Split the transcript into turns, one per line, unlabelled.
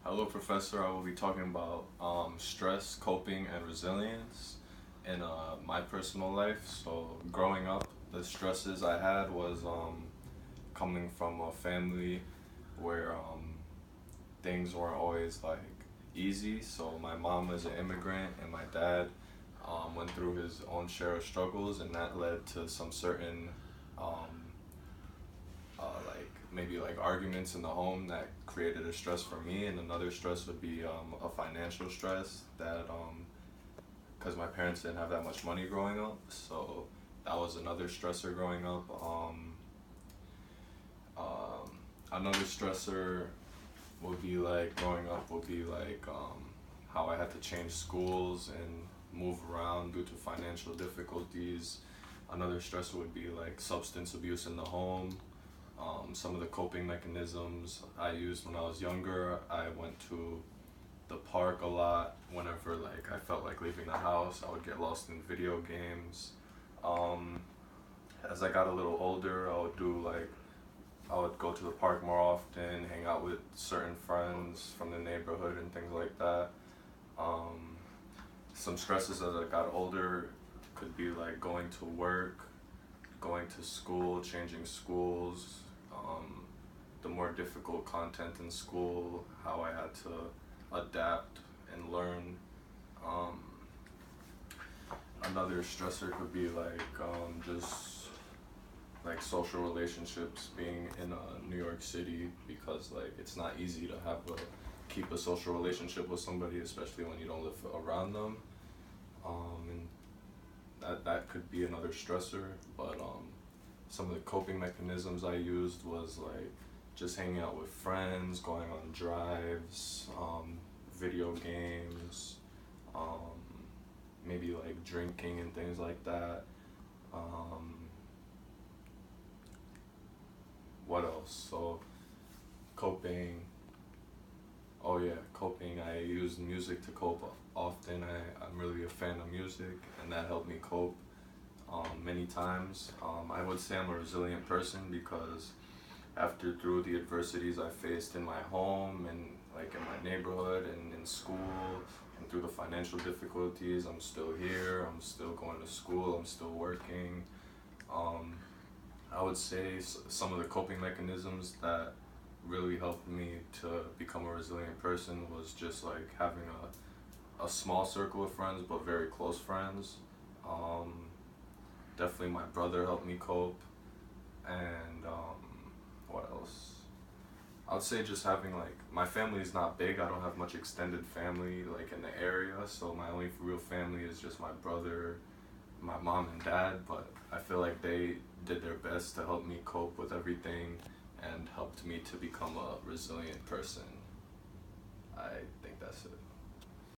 Hello, Professor. I will be talking about stress, coping, and resilience in my personal life. So, growing up, the stresses I had was coming from a family where things weren't always like easy. So, my mom was an immigrant, and my dad went through his own share of struggles, and that led to some certain um, like maybe like arguments in the home that created a stress for me, and another stress would be a financial stress that because my parents didn't have that much money growing up, so that was another stressor growing up. Another stressor would be like growing up would be like how I had to change schools and move around due to financial difficulties. Another stressor would be like substance abuse in the home. Some of the coping mechanisms I used when I was younger, I went to the park a lot. Whenever like I felt like leaving the house, I would get lost in video games. Um, as I got a little older, I would go to the park more often, hang out with certain friends from the neighborhood and things like that. Um, some stresses as I got older could be like going to work, going to school, changing schools, um, the more difficult content in school, how I had to adapt and learn. Um, Another stressor could be like just like social relationships being in New York City, because like it's not easy to keep a social relationship with somebody, especially when you don't live around them. And that could be another stressor. But some of the coping mechanisms I used was like just hanging out with friends, going on drives, video games, um, maybe like drinking and things like that. Um, what else? So coping. Oh yeah, coping. I use music to cope often. I'm really a fan of music, and that helped me cope many times. I would say I'm a resilient person because after through the adversities I faced in my home and like in my neighborhood and in school and through the financial difficulties, I'm still here. I'm still going to school. I'm still working. Um, I would say some of the coping mechanisms that really helped me to become a resilient person was just like having a small circle of friends, but very close friends. Um, Definitely my brother helped me cope, and what else? I would say just having like my family is not big. I don't have much extended family like in the area, so my only real family is just my brother, my mom and dad. But I feel like they did their best to help me cope with everything and helped me to become a resilient person. I think that's it.